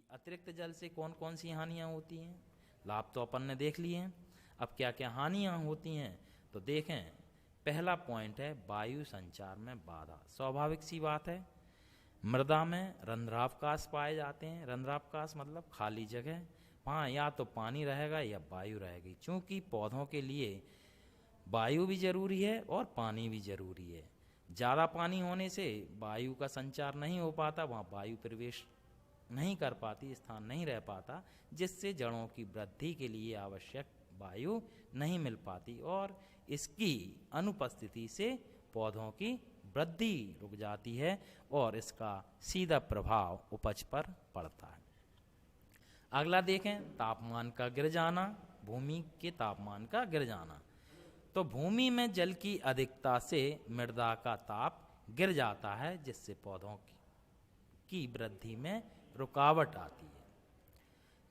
अतिरिक्त जल से कौन कौन सी हानियां होती हैं? लाभ तो अपन ने देख लिए हैं, अब क्या क्या हानियां होती हैं तो देखें। पहला पॉइंट है वायु संचार में बाधा। स्वाभाविक सी बात है, मृदा में रंध्रावकाश पाए जाते हैं। रंध्रावकाश मतलब खाली जगह, वहाँ या तो पानी रहेगा या वायु रहेगी। चूंकि पौधों के लिए वायु भी जरूरी है और पानी भी जरूरी है। ज़्यादा पानी होने से वायु का संचार नहीं हो पाता, वहाँ वायु प्रवेश नहीं कर पाती, स्थान नहीं रह पाता, जिससे जड़ों की वृद्धि के लिए आवश्यक वायु नहीं मिल पाती और इसकी अनुपस्थिति से पौधों की वृद्धि रुक जाती है और इसका सीधा प्रभाव उपज पर पड़ता है। अगला देखें, तापमान का गिर जाना, भूमि के तापमान का गिर जाना। तो भूमि में जल की अधिकता से मृदा का ताप गिर जाता है, जिससे पौधों की वृद्धि में रुकावट आती है।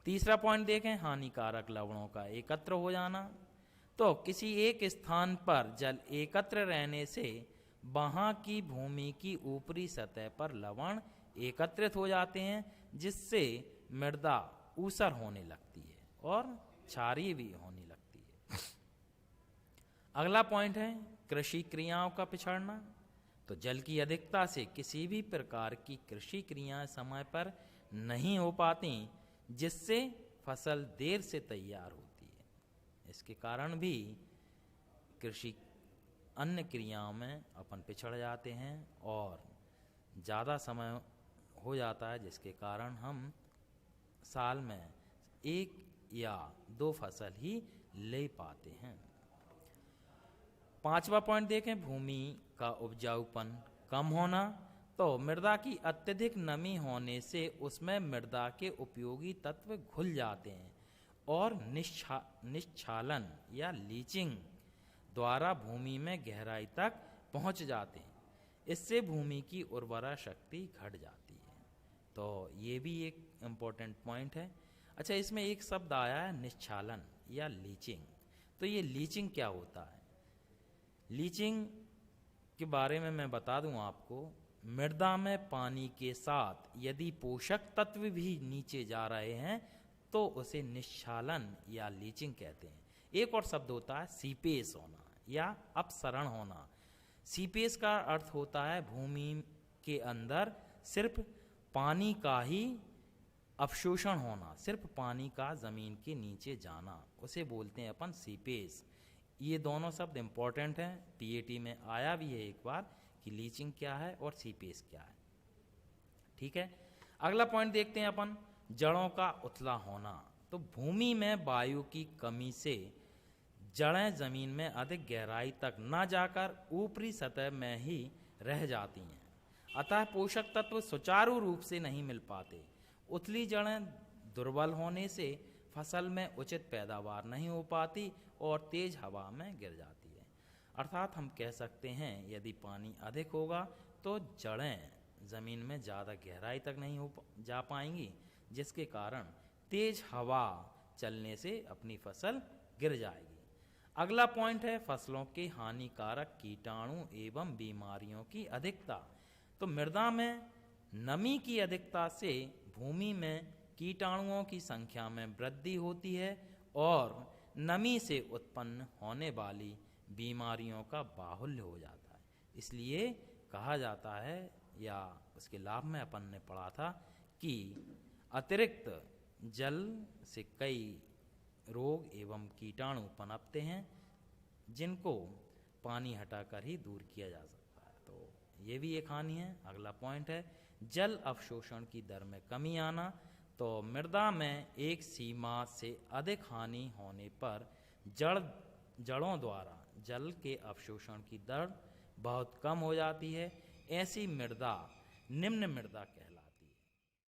तीसरा पॉइंट देखें, हानिकारक लवणों का एकत्र हो जाना। तो किसी एक स्थान पर जल एकत्र रहने से वहां की भूमि की ऊपरी सतह पर लवण एकत्रित हो जाते हैं, जिससे मृदा ऊसर होने लगती है और क्षारीय भी होने लगती है। अगला पॉइंट है कृषि क्रियाओं का पिछड़ना। तो जल की अधिकता से किसी भी प्रकार की कृषि क्रियाएं समय पर नहीं हो पाती, जिससे फसल देर से तैयार होती है। इसके कारण भी कृषि अन्य क्रियाओं में अपन पिछड़ जाते हैं और ज़्यादा समय हो जाता है, जिसके कारण हम साल में 1 या 2 फसल ही ले पाते हैं। पांचवा पॉइंट देखें, भूमि का उपजाऊपन कम होना। तो मृदा की अत्यधिक नमी होने से उसमें मृदा के उपयोगी तत्व घुल जाते हैं और निश्चालन या लीचिंग द्वारा भूमि में गहराई तक पहुंच जाते हैं। इससे भूमि की उर्वरा शक्ति घट जाती है। तो ये भी एक इम्पोर्टेंट पॉइंट है। अच्छा, इसमें एक शब्द आया है निश्चालन या लीचिंग। तो ये लीचिंग क्या होता है? लीचिंग के बारे में मैं बता दूं आपको। मृदा में पानी के साथ यदि पोषक तत्व भी नीचे जा रहे हैं तो उसे निश्चालन या लीचिंग कहते हैं। एक और शब्द होता है सीपेस होना या अपसरण होना। सीपेस का अर्थ होता है भूमि के अंदर सिर्फ पानी का ही अवशोषण होना, सिर्फ पानी का जमीन के नीचे जाना, उसे बोलते हैं अपन सीपेस। ये दोनों शब्द इंपॉर्टेंट हैं, पीएटी में आया भी है एक बार कि लीचिंग क्या है और सीपेस क्या है। ठीक है, अगला पॉइंट देखते हैं अपन, जड़ों का उथला होना। तो भूमि में वायु की कमी से जड़ें जमीन में अधिक गहराई तक न जाकर ऊपरी सतह में ही रह जाती हैं, अतः पोषक तत्व सुचारू रूप से नहीं मिल पाते। उथली जड़ें दुर्बल होने से फसल में उचित पैदावार नहीं हो पाती और तेज हवा में गिर जाती है। अर्थात हम कह सकते हैं यदि पानी अधिक होगा तो जड़ें जमीन में ज़्यादा गहराई तक नहीं हो जा पाएंगी, जिसके कारण तेज हवा चलने से अपनी फसल गिर जाएगी। अगला पॉइंट है फसलों के हानिकारक कीटाणु एवं बीमारियों की अधिकता। तो मृदा में नमी की अधिकता से भूमि में कीटाणुओं की संख्या में वृद्धि होती है और नमी से उत्पन्न होने वाली बीमारियों का बाहुल्य हो जाता है। इसलिए कहा जाता है, या उसके लाभ में अपन ने पढ़ा था कि अतिरिक्त जल से कई रोग एवं कीटाणु पनपते हैं, जिनको पानी हटाकर ही दूर किया जा सकता है। तो ये भी एक हानि है। अगला पॉइंट है जल अवशोषण की दर में कमी आना। तो मृदा में एक सीमा से अधिक हानि होने पर जड़ों द्वारा जल के अवशोषण की दर बहुत कम हो जाती है। ऐसी मृदा निम्न मृदा कहलाती है।